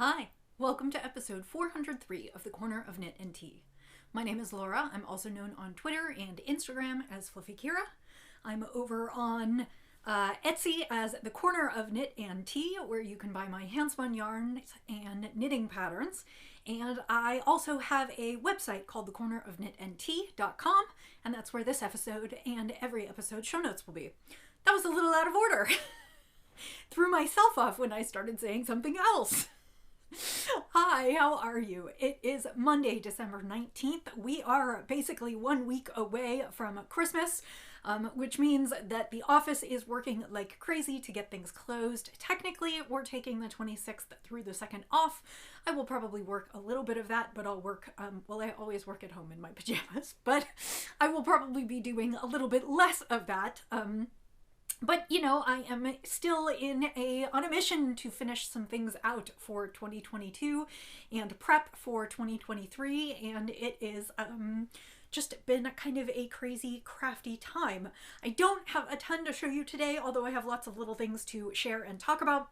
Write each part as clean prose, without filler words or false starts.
Hi, welcome to episode 403 of the Corner of Knit and Tea. My name is Laura. I'm also known on Twitter and Instagram as Fluffy Kira. I'm over on Etsy as the Corner of Knit and Tea, where you can buy my handspun yarns and knitting patterns. And I also have a website called thecornerofknitandtea.com, and that's where this episode and every episode show notes will be. That was a little out of order. Threw myself off when I started saying something else. Hi, how are you? It is Monday, December 19th. We are basically 1 week away from Christmas, which means that the office is working like crazy to get things closed. Technically, we're taking the 26th through the 2nd off. I will probably work a little bit of that, but I'll work, I always work at home in my pajamas, but I will probably be doing a little bit less of that. But, you know, I am still on a mission to finish some things out for 2022 and prep for 2023, and it is just been kind of a crazy, crafty time. I don't have a ton to show you today, although I have lots of little things to share and talk about.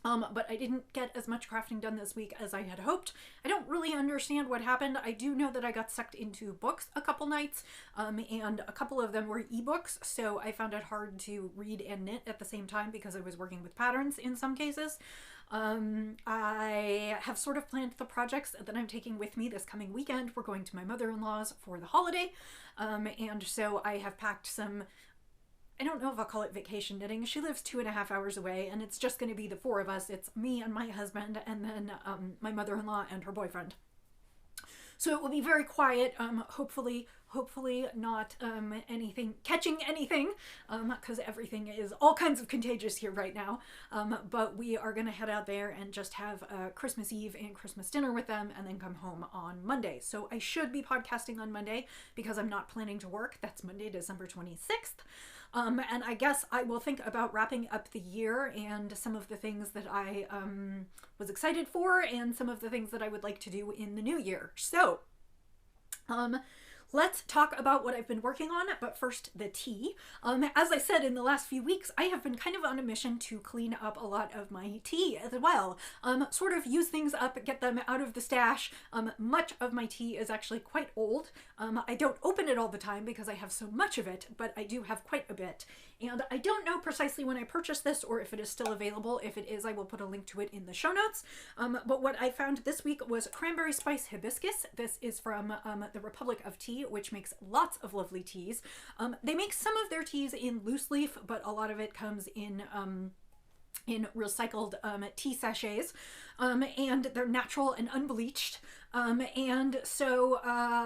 But I didn't get as much crafting done this week as I had hoped. I don't really understand what happened. I do know that I got sucked into books a couple nights, and a couple of them were ebooks, so I found it hard to read and knit at the same time because I was working with patterns in some cases. I have sort of planned the projects that I'm taking with me this coming weekend. We're going to my mother-in-law's for the holiday, and so I have packed some, I don't know if I'll call it vacation knitting. She lives 2.5 hours away, and it's just going to be the four of us. It's me and my husband, and then my mother-in-law and her boyfriend. So it will be very quiet, hopefully not catching anything, because everything is all kinds of contagious here right now. But we are going to head out there and just have Christmas Eve and Christmas dinner with them, and then come home on Monday. So I should be podcasting on Monday because I'm not planning to work. That's Monday, December 26th. And I guess I will think about wrapping up the year and some of the things that I was excited for and some of the things that I would like to do in the new year. So, let's talk about what I've been working on, but first the tea. As I said, in the last few weeks, I have been kind of on a mission to clean up a lot of my tea as well. Sort of use things up, get them out of the stash. Much of my tea is actually quite old. I don't open it all the time because I have so much of it, but I do have quite a bit. And I don't know precisely when I purchased this or if it is still available. If it is, I will put a link to it in the show notes. But what I found this week was Cranberry Spice Hibiscus. This is from the Republic of Tea, which makes lots of lovely teas. They make some of their teas in loose leaf, but a lot of it comes in recycled tea sachets, and they're natural and unbleached. And so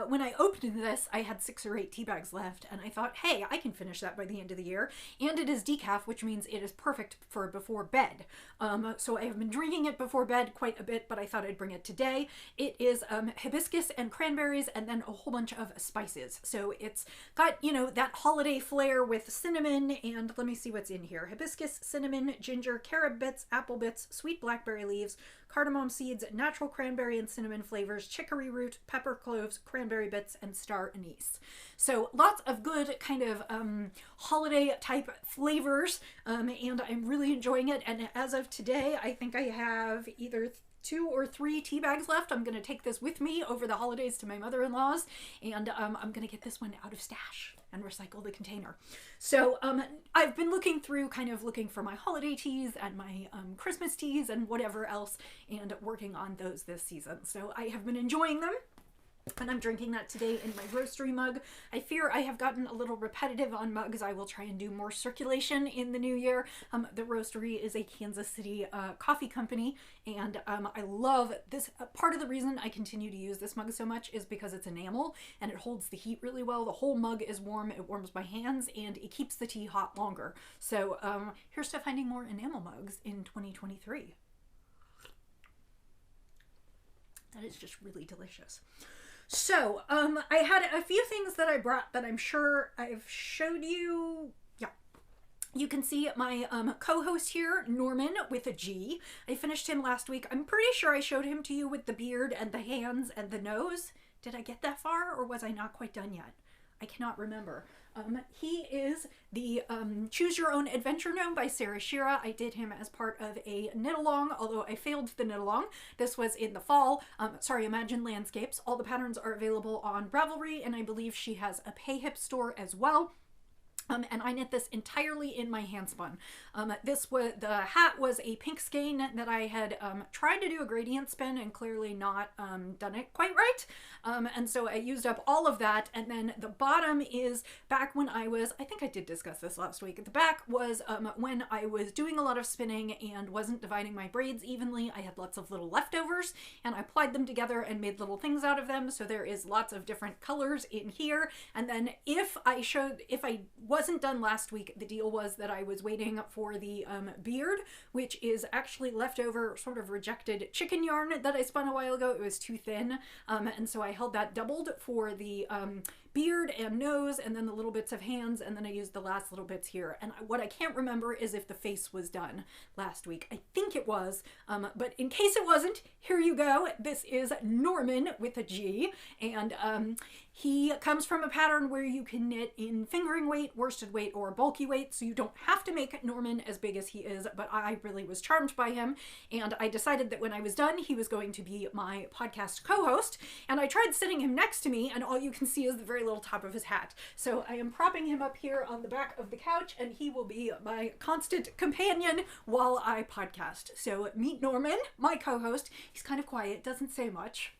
when I opened this, I had 6 or 8 tea bags left, and I thought, hey, I can finish that by the end of the year. And it is decaf, which means it is perfect for before bed. So I have been drinking it before bed quite a bit, but I thought I'd bring it today. It is hibiscus and cranberries, and then a whole bunch of spices. So it's got, you know, that holiday flair with cinnamon, and let me see what's in here. Hibiscus, cinnamon, ginger, carob bits, apple bits, sweet blackberry leaves, cardamom seeds, natural cranberry and cinnamon flavors, chicory root, pepper cloves, cranberry bits, and star anise. So lots of good kind of holiday type flavors, and I'm really enjoying it. And as of today, I think I have either 2 or 3 tea bags left. I'm going to take this with me over the holidays to my mother-in-law's, and I'm going to get this one out of stash and recycle the container. So I've been looking for my holiday teas and my Christmas teas and whatever else, and working on those this season. So I have been enjoying them. And I'm drinking that today in my roastery mug. I fear I have gotten a little repetitive on mugs. I will try and do more circulation in the new year. The roastery is a Kansas City coffee company, and I love this. Part of the reason I continue to use this mug so much is because it's enamel and it holds the heat really well. The whole mug is warm, it warms my hands, and it keeps the tea hot longer. So here's to finding more enamel mugs in 2023. That is just really delicious. So, I had a few things that I brought that I'm sure I've showed you. Yeah. You can see my co-host here, Gnorman, with a G. I finished him last week. I'm pretty sure I showed him to you with the beard and the hands and the nose. Did I get that far, or was I not quite done yet? I cannot remember. He is the Choose Your Own Adventure Gnome by Sarah Shira. I did him as part of a knit-along, although I failed the knit-along. This was in the fall. Imagine Landscapes. All the patterns are available on Ravelry, and I believe she has a PayHip store as well. And I knit this entirely in my handspun. The hat was a pink skein that I had tried to do a gradient spin and clearly not done it quite right. And so I used up all of that. And then the bottom is back when I think I did discuss this last week. The back was when I was doing a lot of spinning and wasn't dividing my braids evenly. I had lots of little leftovers and I applied them together and made little things out of them. So there is lots of different colors in here. And then if I wasn't done last week, the deal was that I was waiting for the beard, which is actually leftover sort of rejected chicken yarn that I spun a while ago. It was too thin, and so I held that doubled for the beard and nose, and then the little bits of hands, and then I used the last little bits here. And what I can't remember is if the face was done last week. I think it was, but in case it wasn't, here you go. This is Gnorman with a G, and he comes from a pattern where you can knit in fingering weight, worsted weight, or bulky weight, so you don't have to make Gnorman as big as he is, but I really was charmed by him, and I decided that when I was done, he was going to be my podcast co-host, and I tried sitting him next to me, and all you can see is the very little top of his hat. So I am propping him up here on the back of the couch, and he will be my constant companion while I podcast. So meet Gnorman, my co-host. He's kind of quiet, doesn't say much.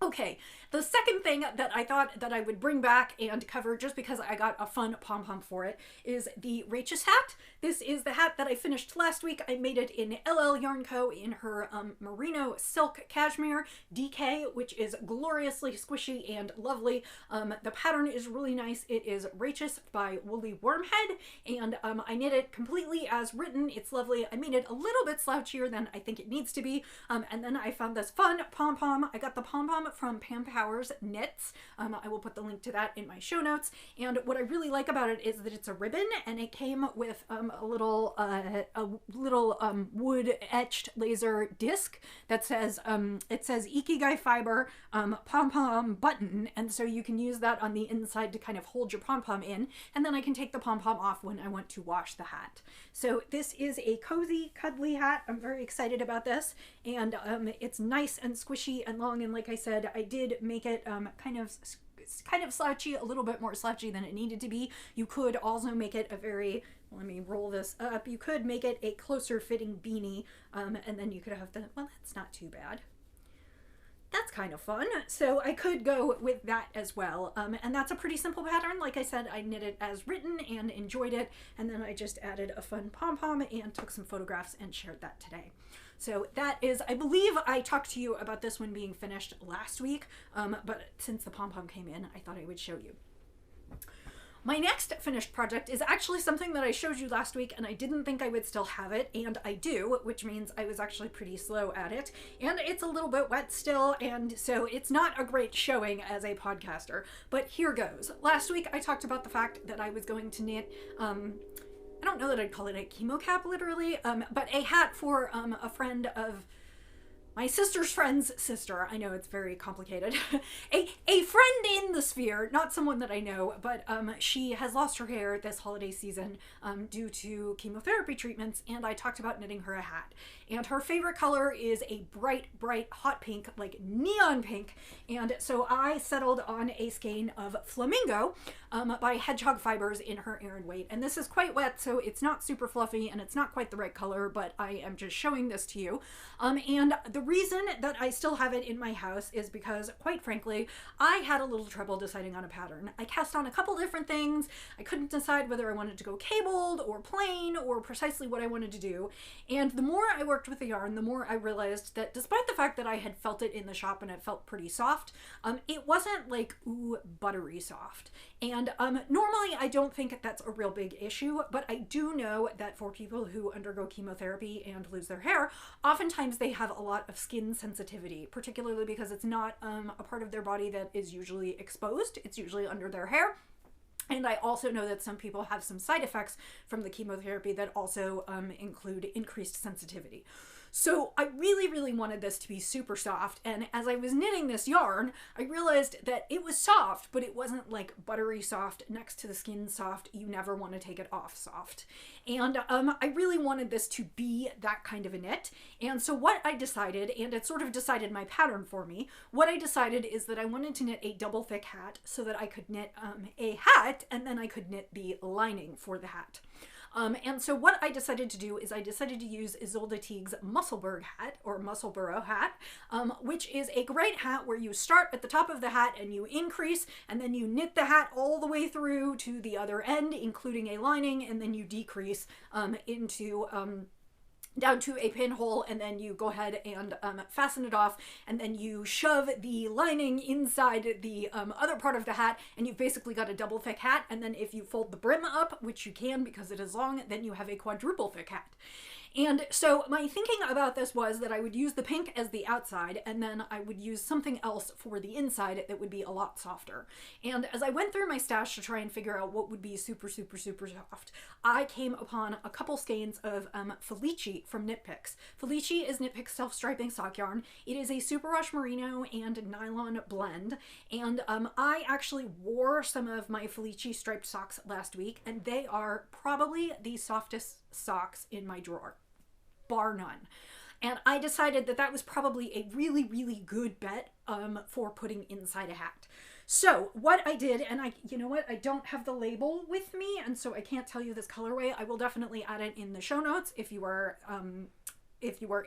Okay, the second thing that I thought that I would bring back and cover, just because I got a fun pom-pom for it, is the Rachis hat. This is the hat that I finished last week. I made it in LL Yarn Co. in her merino silk cashmere DK, which is gloriously squishy and lovely. The pattern is really nice. It is Rachis by Woolly Wormhead, and I knit it completely as written. It's lovely. I made it a little bit slouchier than I think it needs to be, and then I found this fun pom-pom. I got the pom-pom from Pam Powers Knits. I will put the link to that in my show notes. And what I really like about it is that it's a ribbon, and it came with a little wood etched laser disc that says Ikigai Fiber pom pom button, and so you can use that on the inside to kind of hold your pom pom in, and then I can take the pom pom off when I want to wash the hat. So this is a cozy, cuddly hat. I'm very excited about this, and it's nice and squishy and long, and like I said, I did make it kind of slouchy, a little bit more slouchy than it needed to be. You could also make it a very, let me roll this up, you could make it a closer fitting beanie, and then you could have well, that's not too bad. That's kind of fun. So I could go with that as well. And that's a pretty simple pattern. Like I said, I knit it as written and enjoyed it. And then I just added a fun pom-pom and took some photographs and shared that today. So that is, I believe I talked to you about this one being finished last week. But since the pom-pom came in, I thought I would show you. My next finished project is actually something that I showed you last week, and I didn't think I would still have it, and I do, which means I was actually pretty slow at it, and it's a little bit wet still, and so it's not a great showing as a podcaster, but here goes. Last week I talked about the fact that I was going to knit, I don't know that I'd call it a chemo cap literally, but a hat for a friend of my sister's friend's sister. I know it's very complicated. a friend in the sphere, not someone that I know, but she has lost her hair this holiday season due to chemotherapy treatments, and I talked about knitting her a hat. And her favorite color is a bright, bright hot pink, like neon pink, and so I settled on a skein of Flamingo by Hedgehog Fibers in her Aran weight. And this is quite wet, so it's not super fluffy, and it's not quite the right color, but I am just showing this to you. And the reason that I still have it in my house is because, quite frankly, I had a little trouble deciding on a pattern. I cast on a couple different things. I couldn't decide whether I wanted to go cabled or plain or precisely what I wanted to do. And the more I worked with the yarn, the more I realized that despite the fact that I had felt it in the shop and it felt pretty soft, it wasn't like, ooh, buttery soft. And normally I don't think that's a real big issue, but I do know that for people who undergo chemotherapy and lose their hair, oftentimes they have a lot of skin sensitivity, particularly because it's not a part of their body that is usually exposed. It's usually under their hair. And I also know that some people have some side effects from the chemotherapy that also include increased sensitivity. So I really wanted this to be super soft, and as I was knitting this yarn, I realized that it was soft, but it wasn't like buttery soft, next to the skin soft, you never want to take it off soft. And I really wanted this to be that kind of a knit. And so what I decided, and it sort of decided my pattern for me, what I decided is that I wanted to knit a double thick hat so that I could knit a hat, and then I could knit the lining for the hat. And so what I decided to do is I decided to use Isolde Teague's Musselburgh hat, or Musselburgh hat, which is a great hat where you start at the top of the hat and you increase, and then you knit the hat all the way through to the other end, including a lining, and then you decrease into down to a pinhole, and then you go ahead and fasten it off, and then you shove the lining inside the other part of the hat, and you've basically got a double thick hat. And then if you fold the brim up, which you can because it is long, then you have a quadruple thick hat. And so my thinking about this was that I would use the pink as the outside, and then I would use something else for the inside that would be a lot softer. And as I went through my stash to try and figure out what would be super soft, I came upon a couple skeins of Felici from Knit Picks. Felici is Knit Picks self-striping sock yarn. It is a superwash merino and nylon blend, and I actually wore some of my Felici striped socks last week, and they are probably the softest socks in my drawer, bar none. And I decided that that was probably a really good bet for putting inside a hat. So what I did, and you know what, I don't have the label with me, and so I can't tell you this colorway. I will definitely add it in the show notes if you are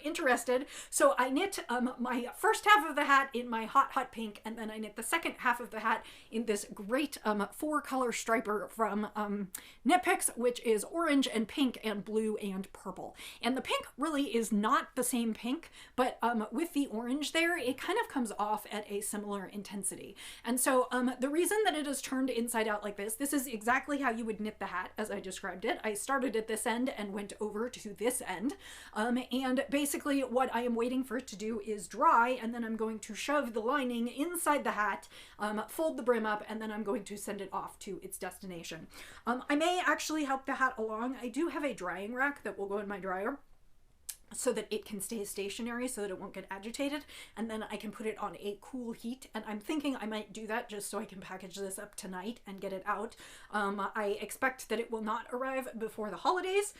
interested. So I knit my first half of the hat in my hot pink, and then I knit the second half of the hat in this great 4-color striper from Knit Picks, which is orange and pink and blue and purple. And the pink really is not the same pink, but with the orange there, it kind of comes off at a similar intensity. And so the reason that it is turned inside out like this is exactly how you would knit the hat as I described it. I started at this end and went over to this end, and basically what I am waiting for it to do is dry, and then I'm going to shove the lining inside the hat, fold the brim up, and then I'm going to send it off to its destination. I may actually help the hat along. I do have a drying rack that will go in my dryer so that it can stay stationary, so that it won't get agitated, and then I can put it on a cool heat. And I'm thinking I might do that just so I can package this up tonight and get it out. I expect that it will not arrive before the holidays,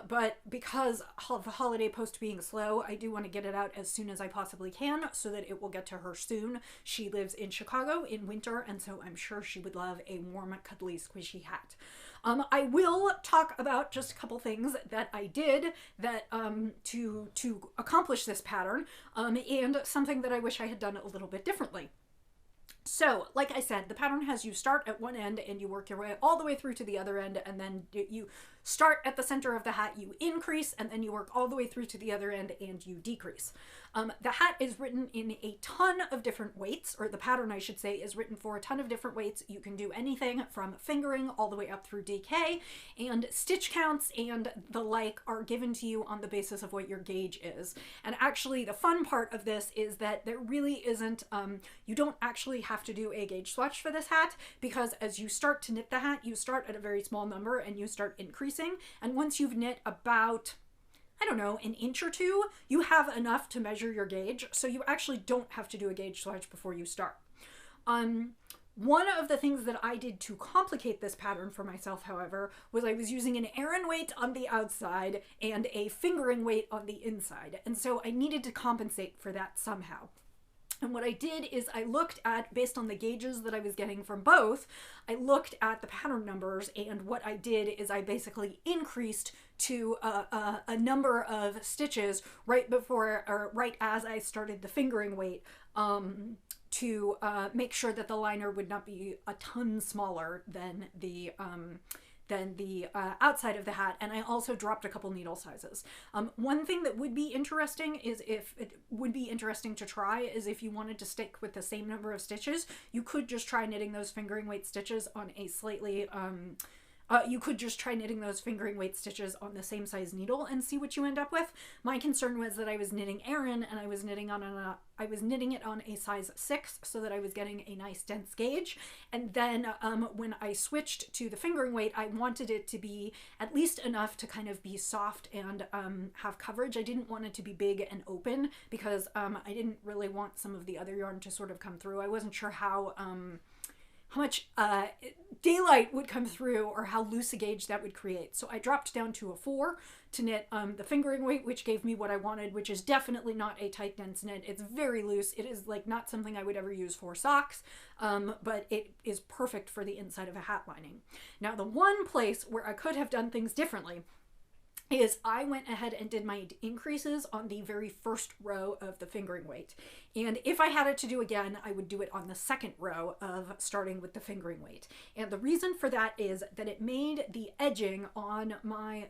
but because of the holiday post being slow, I do want to get it out as soon as I possibly can so that it will get to her soon. She lives in Chicago in winter, and so I'm sure she would love a warm, cuddly, squishy hat. I will talk about just a couple things that I did that to accomplish this pattern, and something that I wish I had done a little bit differently. So, like I said, the pattern has you start at one end and you work your way all the way through to the other end, and then you start at the center of the hat, you increase, and then you work all the way through to the other end and you decrease. The hat is written in a ton of different weights, or the pattern, I should say, is written for a ton of different weights. You can do anything from fingering all the way up through DK, and stitch counts and the like are given to you on the basis of what your gauge is. And actually, the fun part of this is that there really isn't, you don't actually have to do a gauge swatch for this hat, because as you start to knit the hat, you start at a very small number and you start increasing. And once you've knit about, I don't know, an inch or two, you have enough to measure your gauge, so you actually don't have to do a gauge swatch before you start. One of the things that I did to complicate this pattern for myself, however, was I was using an Aran weight on the outside and a fingering weight on the inside, and so I needed to compensate for that somehow. And what I did is I looked at, based on the gauges that I was getting from both, I looked at the pattern numbers, and what I did is I basically increased to a number of stitches right before, or right as I started the fingering weight, to make sure that the liner would not be a ton smaller than the outside of the hat, and I also dropped a couple needle sizes. One thing that would be interesting to try is if you wanted to stick with the same number of stitches, you could just try knitting those fingering weight stitches on a slightly You could just try knitting those fingering weight stitches on the same size needle and see what you end up with. My concern was that I was knitting Erin, and I was knitting it on a size 6 so that I was getting a nice dense gauge. And then when I switched to the fingering weight, I wanted it to be at least enough to kind of be soft and have coverage. I didn't want it to be big and open because I didn't really want some of the other yarn to sort of come through. I wasn't sure how much daylight would come through or how loose a gauge that would create. So I dropped down to a 4 to knit the fingering weight, which gave me what I wanted, which is definitely not a tight, dense knit. It's very loose. It is like not something I would ever use for socks, but it is perfect for the inside of a hat lining. Now, the one place where I could have done things differently is I went ahead and did my increases on the very first row of the fingering weight. And if I had it to do again, I would do it on the second row of starting with the fingering weight. And the reason for that is that it made the edging on my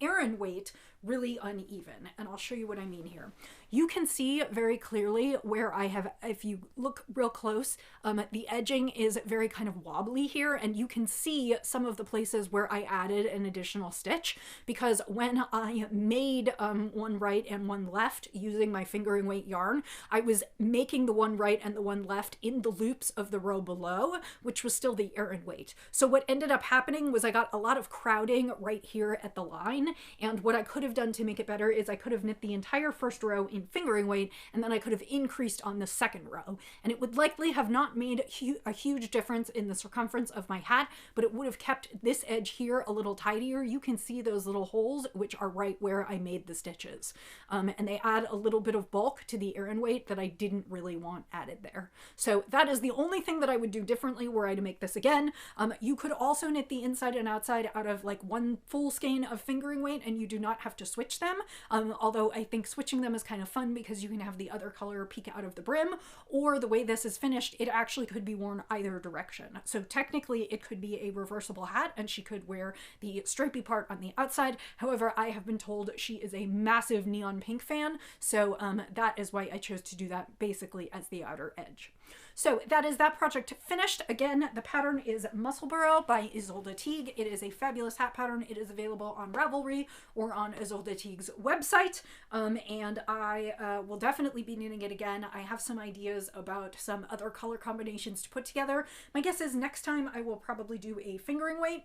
Erin weight really uneven. And I'll show you what I mean here. You can see very clearly where I have, if you look real close, the edging is very kind of wobbly here, and you can see some of the places where I added an additional stitch, because when I made one right and one left using my fingering weight yarn, I was making the one right and the one left in the loops of the row below, which was still the Erin weight. So what ended up happening was I got a lot of crowding right here at the line, and what I could have done to make it better is I could have knit the entire first row in fingering weight, and then I could have increased on the second row, and it would likely have not made a huge difference in the circumference of my hat, but it would have kept this edge here a little tidier. You can see those little holes, which are right where I made the stitches, and they add a little bit of bulk to the Erin weight that I didn't really want added there. So that is the only thing that I would do differently were I to make this again. You could also knit the inside and outside out of like one full skein of fingering weight, and you do not have to switch them, although I think switching them is kind of fun because you can have the other color peek out of the brim, or the way this is finished, it actually could be worn either direction. So technically it could be a reversible hat and she could wear the stripy part on the outside. However, I have been told she is a massive neon pink fan, so that is why I chose to do that basically as the outer edge. So that is that project finished. Again, the pattern is Musselburgh by Isolde Teague. It is a fabulous hat pattern. It is available on Ravelry or on Isolde Teague's website, and I will definitely be knitting it again. I have some ideas about some other color combinations to put together. My guess is next time I will probably do a fingering weight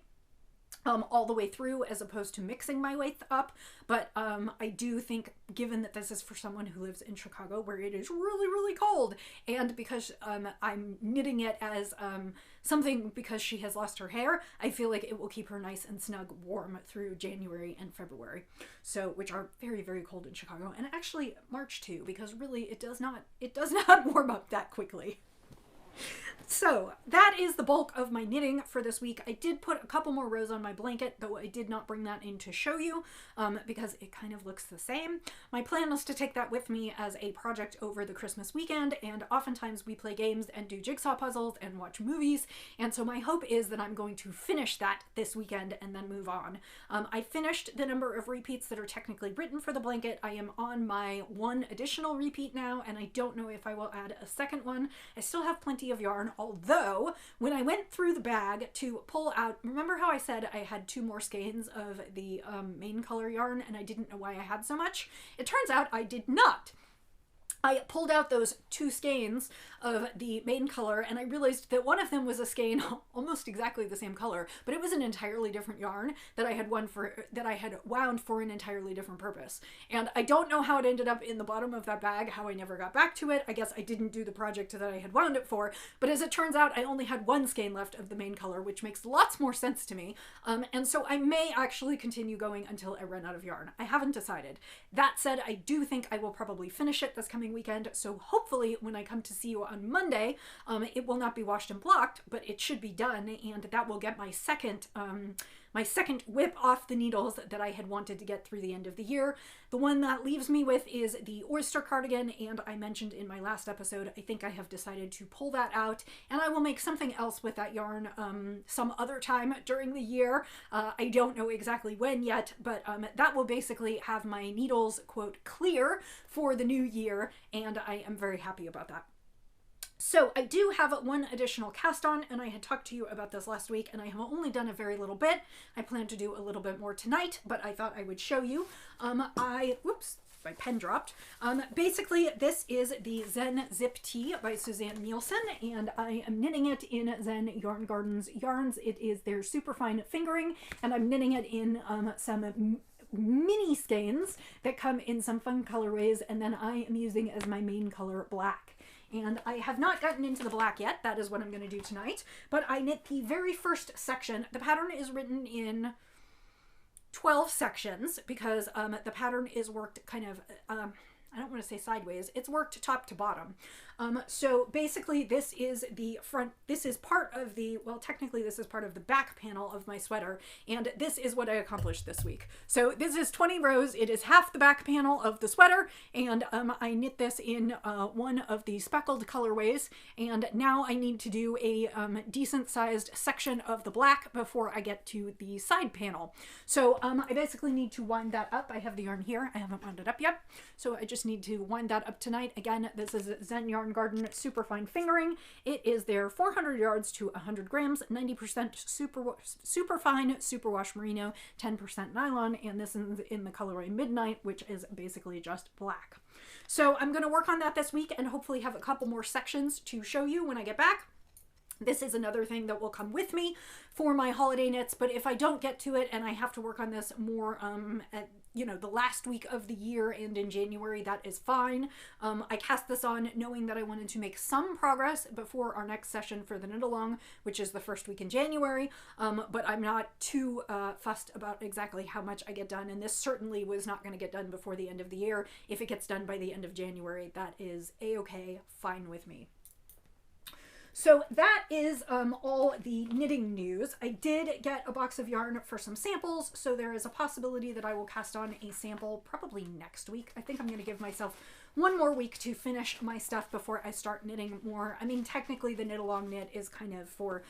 all the way through as opposed to mixing my weight up, but I do think, given that this is for someone who lives in Chicago where it is really, really cold, and because I'm knitting it as something because she has lost her hair, I feel like it will keep her nice and snug warm through January and February, so which are very, very cold in Chicago, and actually March too, because really it does not warm up that quickly. So that is the bulk of my knitting for this week. I did put a couple more rows on my blanket, though I did not bring that in to show you because it kind of looks the same. My plan was to take that with me as a project over the Christmas weekend, and oftentimes we play games and do jigsaw puzzles and watch movies, and so my hope is that I'm going to finish that this weekend and then move on. I finished the number of repeats that are technically written for the blanket. I am on my one additional repeat now, and I don't know if I will add a second one. I still have plenty of yarn, although when I went through the bag to pull out, remember how I said I had 2 more skeins of the main color yarn and I didn't know why I had so much? It turns out I did not. I pulled out those 2 skeins of the main color, and I realized that one of them was a skein almost exactly the same color, but it was an entirely different yarn that I had wound for an entirely different purpose. And I don't know how it ended up in the bottom of that bag, how I never got back to it. I guess I didn't do the project that I had wound it for, but as it turns out, I only had 1 skein left of the main color, which makes lots more sense to me. And so I may actually continue going until I run out of yarn. I haven't decided. That said, I do think I will probably finish it this coming weekend, so hopefully when I come to see you on Monday, it will not be washed and blocked, but it should be done, and that will get my second whip off the needles that I had wanted to get through the end of the year. The one that leaves me with is the oyster cardigan, and I mentioned in my last episode, I think I have decided to pull that out, and I will make something else with that yarn some other time during the year. I don't know exactly when yet, but that will basically have my needles, quote, clear for the new year, and I am very happy about that. So I do have one additional cast on, and I had talked to you about this last week, and I have only done a very little bit. I plan to do a little bit more tonight, but I thought I would show you. Whoops, my pen dropped. Basically, this is the Zen Zip Tee by Suzanne Nielsen, and I am knitting it in Zen Yarn Gardens yarns. It is their superfine fingering, and I'm knitting it in some mini skeins that come in some fun colorways, and then I am using as my main color black. And I have not gotten into the black yet. That is what I'm going to do tonight. But I knit the very first section. The pattern is written in 12 sections because the pattern is worked kind of, I don't want to say sideways. It's worked top to bottom. So basically this is the front, this is part of the, well, technically this is part of the back panel of my sweater. And this is what I accomplished this week. So this is 20 rows. It is half the back panel of the sweater. And I knit this in one of the speckled colorways. And now I need to do a decent sized section of the black before I get to the side panel. So I basically need to wind that up. I have the yarn here. I haven't wound it up yet. So I just need to wind that up tonight. Again, this is Zen Yarn Garden Superfine Fingering. It is their 400 yards to 100 grams, 90% superfine superwash merino, 10% nylon, and this is in the colorway Midnight, which is basically just black. So I'm going to work on that this week and hopefully have a couple more sections to show you when I get back. This is another thing that will come with me for my holiday knits, but if I don't get to it and I have to work on this more at, you know, the last week of the year and in January, that is fine. I cast this on knowing that I wanted to make some progress before our next session for the knit along, which is the first week in January, but I'm not too fussed about exactly how much I get done, and this certainly was not going to get done before the end of the year. If it gets done by the end of January, that is a-okay, fine with me. So that is all the knitting news. I did get a box of yarn for some samples, so there is a possibility that I will cast on a sample probably next week. I think I'm going to give myself one more week to finish my stuff before I start knitting more. I mean, technically the knit along knit is kind of for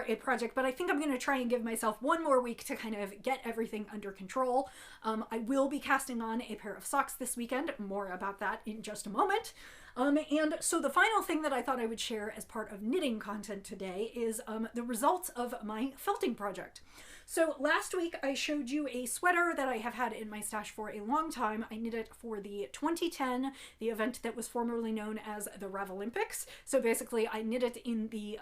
a project, but I think I'm going to try and give myself one more week to kind of get everything under control. I will be casting on a pair of socks this weekend. More about that in just a moment. And so the final thing that I thought I would share as part of knitting content today is the results of my felting project. So last week I showed you a sweater that I have had in my stash for a long time. I knit it for the 2010, the event that was formerly known as the Revolympics. So basically I knit it in the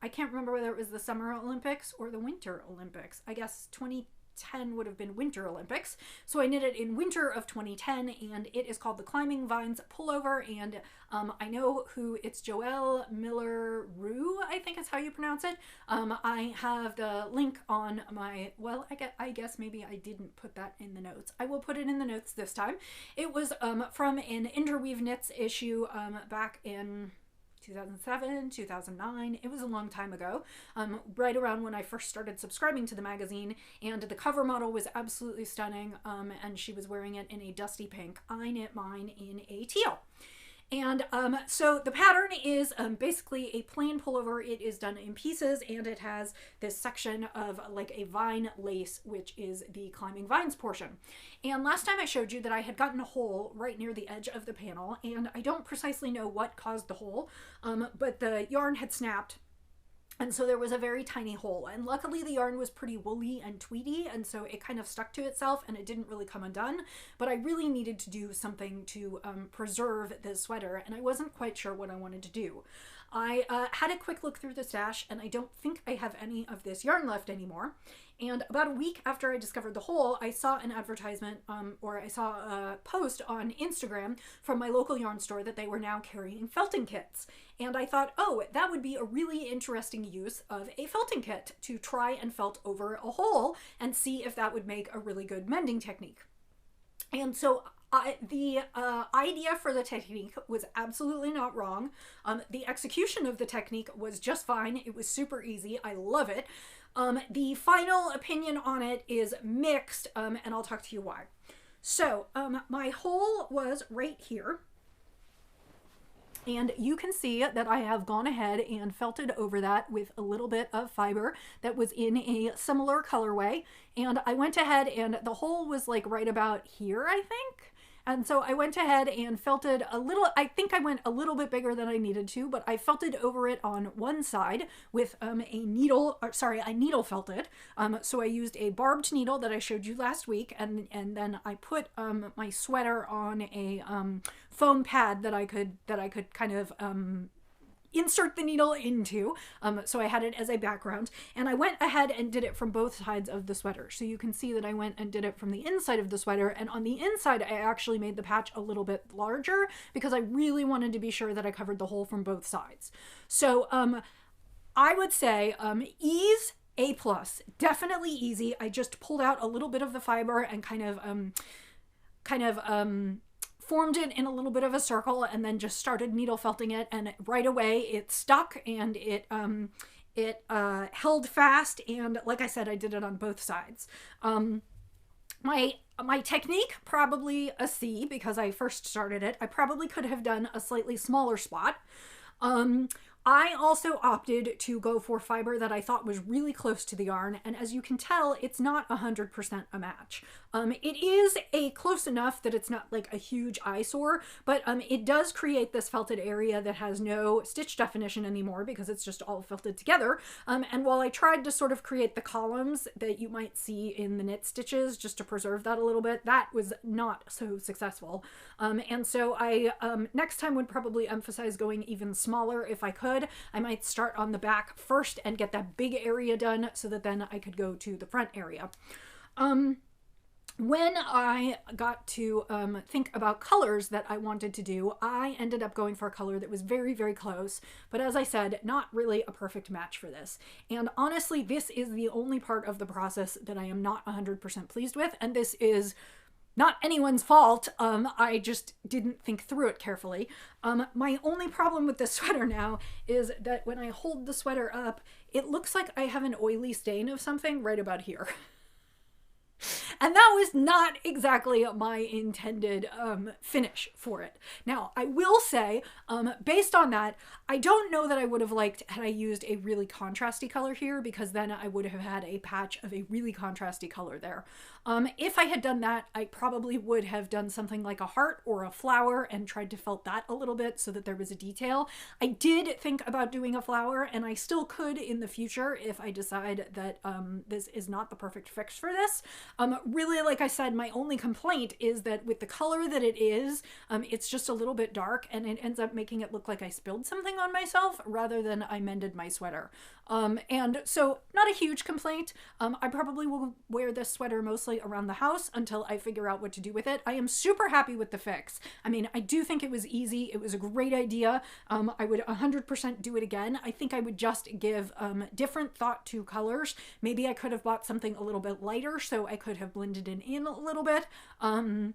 I can't remember whether it was the Summer Olympics or the Winter Olympics. I guess 2010 would have been Winter Olympics. So I knit it in winter of 2010, and it is called the Climbing Vines Pullover, and I know who it's Joelle Miller-Rue, I think is how you pronounce it. I have the link on my, well, I guess maybe I didn't put that in the notes. I will put it in the notes this time. It was from an Interweave Knits issue back in 2007, 2009. It was a long time ago, right around when I first started subscribing to the magazine, and the cover model was absolutely stunning, and she was wearing it in a dusty pink. I knit mine in a teal. And so the pattern is basically a plain pullover. It is done in pieces, and it has this section of like a vine lace, which is the climbing vines portion. And last time I showed you that I had gotten a hole right near the edge of the panel, and I don't precisely know what caused the hole, but the yarn had snapped. And so there was a very tiny hole, and luckily the yarn was pretty woolly and tweedy, and so it kind of stuck to itself and it didn't really come undone. But I really needed to do something to preserve the sweater, and I wasn't quite sure what I wanted to do. I had a quick look through the stash, and I don't think I have any of this yarn left anymore. And about a week after I discovered the hole, I saw an advertisement, or I saw a post on Instagram from my local yarn store that they were now carrying felting kits. And I thought, oh, that would be a really interesting use of a felting kit to try and felt over a hole and see if that would make a really good mending technique. And so the idea for the technique was absolutely not wrong. The execution of the technique was just fine. It was super easy. I love it. The final opinion on it is mixed, and I'll talk to you why. So my hole was right here. And you can see that I have gone ahead and felted over that with a little bit of fiber that was in a similar colorway. And I went ahead and the hole was like right about here, I think. And so I went ahead and felted a little, I think I went a little bit bigger than I needed to, but I felted over it on one side with a needle, or sorry, I needle felted. So I used a barbed needle that I showed you last week, and then I put my sweater on a foam pad that I could kind of insert the needle into, so I had it as a background, and I went ahead and did it from both sides of the sweater. So you can see that I went and did it from the inside of the sweater, and on the inside I actually made the patch a little bit larger because I really wanted to be sure that I covered the hole from both sides. So I would say ease A+, definitely easy. I just pulled out a little bit of the fiber and kind of formed it in a little bit of a circle, and then just started needle felting it, and right away it stuck, and it held fast, and like I said, I did it on both sides. My technique, probably a C, because I first started it. I probably could have done a slightly smaller spot. I also opted to go for fiber that I thought was really close to the yarn, and as you can tell, it's not 100% a match. It is a close enough that it's not like a huge eyesore, but it does create this felted area that has no stitch definition anymore because it's just all felted together. And while I tried to sort of create the columns that you might see in the knit stitches just to preserve that a little bit, that was not so successful. And so I next time would probably emphasize going even smaller if I could. I might start on the back first and get that big area done so that then I could go to the front area. When I got to think about colors that I wanted to do, I ended up going for a color that was very, very close, but as I said, not really a perfect match for this. And honestly, this is the only part of the process that I am not 100% pleased with, and this is not anyone's fault. I just didn't think through it carefully. My only problem with this sweater now is that when I hold the sweater up, it looks like I have an oily stain of something right about here. And that was not exactly my intended finish for it. Now, I will say, based on that, I don't know that I would have liked had I used a really contrasty color here, because then I would have had a patch of a really contrasty color there. If I had done that, I probably would have done something like a heart or a flower and tried to felt that a little bit so that there was a detail. I did think about doing a flower, and I still could in the future if I decide that this is not the perfect fix for this. Really, like I said, my only complaint is that with the color that it is, it's just a little bit dark, and it ends up making it look like I spilled something on myself rather than I mended my sweater. And so not a huge complaint. I probably will wear this sweater mostly around the house until I figure out what to do with it. I am super happy with the fix. I mean, I do think it was easy. It was a great idea. I would 100% do it again. I think I would just give different thought to colors. Maybe I could have bought something a little bit lighter so I could have blended it in a little bit. And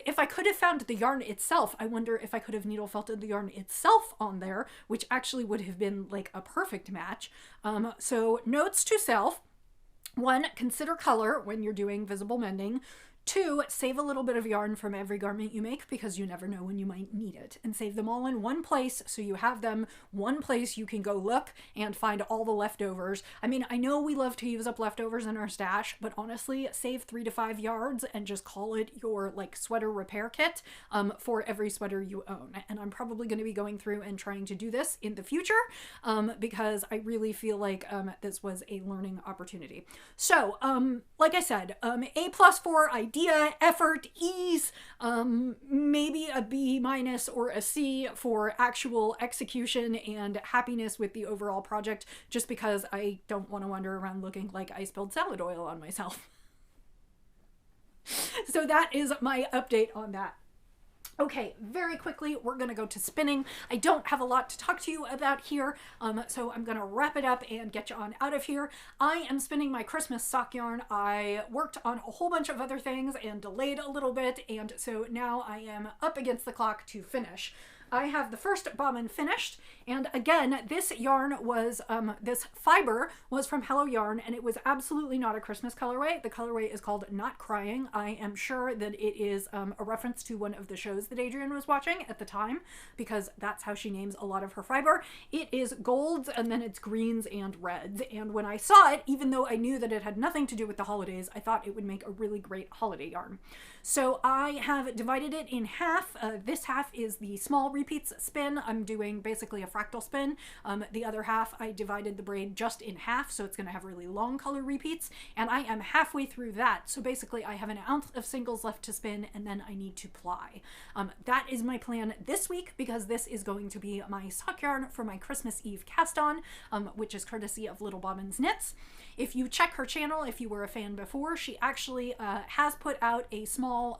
if I could have found the yarn itself, I wonder if I could have needle felted the yarn itself on there, which actually would have been like a perfect match. So notes to self: 1, consider color when you're doing visible mending. 2, save a little bit of yarn from every garment you make because you never know when you might need it, and save them all in one place so you have them one place you can go look and find all the leftovers. I mean, I know we love to use up leftovers in our stash, but honestly, save 3 to 5 yards and just call it your like sweater repair kit for every sweater you own. And I'm probably going to be going through and trying to do this in the future because I really feel like this was a learning opportunity. So like I said, A+ for idea, effort, ease, maybe a B- or a C for actual execution and happiness with the overall project, just because I don't want to wander around looking like I spilled salad oil on myself. So that is my update on that. Okay, very quickly, we're going to go to spinning. I don't have a lot to talk to you about here, so I'm going to wrap it up and get you on out of here. I am spinning my Christmas sock yarn. I worked on a whole bunch of other things and delayed a little bit, and so now I am up against the clock to finish. I have the first bobbin finished, and again, this yarn was, this fiber was from Hello Yarn, and it was absolutely not a Christmas colorway. The colorway is called Not Crying. I am sure that it is a reference to one of the shows that Adrian was watching at the time, because that's how she names a lot of her fiber. It is golds, and then it's greens and reds, and when I saw it, even though I knew that it had nothing to do with the holidays, I thought it would make a really great holiday yarn. So I have divided it in half. This half is the small repeats spin. I'm doing basically a fractal spin. The other half, I divided the braid just in half, so it's going to have really long color repeats, and I am halfway through that. So basically I have an ounce of singles left to spin, and then I need to ply. That is my plan this week, because this is going to be my sock yarn for my Christmas Eve cast on, which is courtesy of Little Bobbins Knits. If you check her channel, if you were a fan before, she actually has put out a small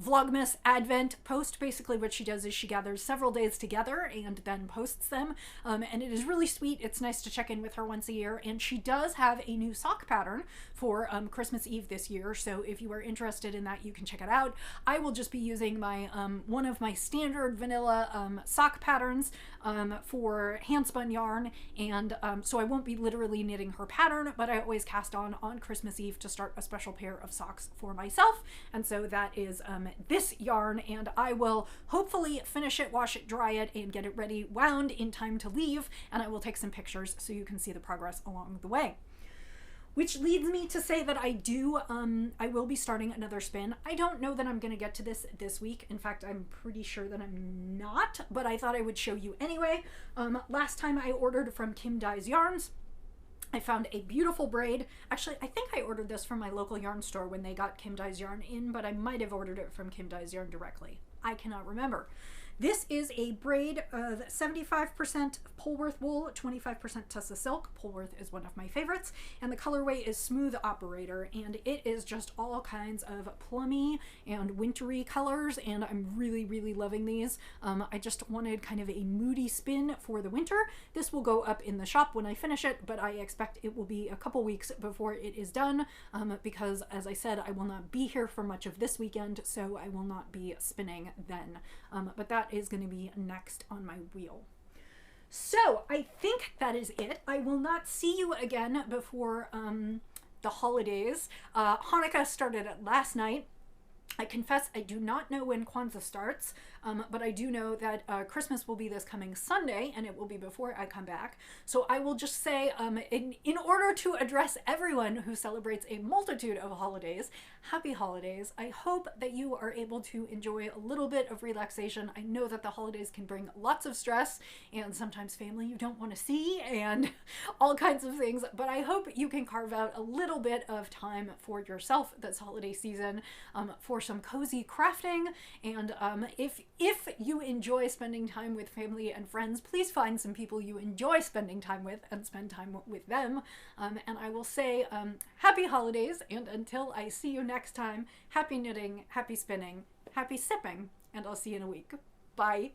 Vlogmas Advent post. Basically what she does is she gathers several days together and then posts them, and it is really sweet. It's nice to check in with her once a year, and she does have a new sock pattern for Christmas Eve this year, so if you are interested in that, you can check it out. I will just be using my one of my standard vanilla sock patterns for handspun yarn, and so I won't be literally knitting her pattern, but I always cast on Christmas Eve to start a special pair of socks for myself, and so that is this yarn, and I will hopefully finish it, wash it, dry it, and get it ready wound in time to leave, and I will take some pictures so you can see the progress along the way. Which leads me to say that I will be starting another spin. I don't know that I'm going to get to this week. In fact, I'm pretty sure that I'm not, but I thought I would show you anyway. Last time I ordered from Kim Dye's Yarns, I found a beautiful braid. Actually, I think I ordered this from my local yarn store when they got Kim Dye's Yarn in, but I might have ordered it from Kim Dye's Yarn directly. I cannot remember. This is a braid of 75% Polworth wool, 25% Tussa silk. Polworth is one of my favorites, and the colorway is Smooth Operator, and it is just all kinds of plummy and wintry colors, and I'm really, really loving these. I just wanted kind of a moody spin for the winter. This will go up in the shop when I finish it, but I expect it will be a couple weeks before it is done, because, as I said, I will not be here for much of this weekend, so I will not be spinning then. But that is going to be next on my wheel. So I think that is it. I will not see you again before the holidays. Hanukkah started last night. I confess I do not know when Kwanzaa starts, but I do know that Christmas will be this coming Sunday, and it will be before I come back. So I will just say, in order to address everyone who celebrates a multitude of holidays, happy holidays. I hope that you are able to enjoy a little bit of relaxation. I know that the holidays can bring lots of stress, and sometimes family you don't want to see, and all kinds of things, but I hope you can carve out a little bit of time for yourself this holiday season, for some cozy crafting, and if you enjoy spending time with family and friends, please find some people you enjoy spending time with and spend time with them. And I will say happy holidays, and until I see you next time, happy knitting, happy spinning, happy sipping, and I'll see you in a week. Bye.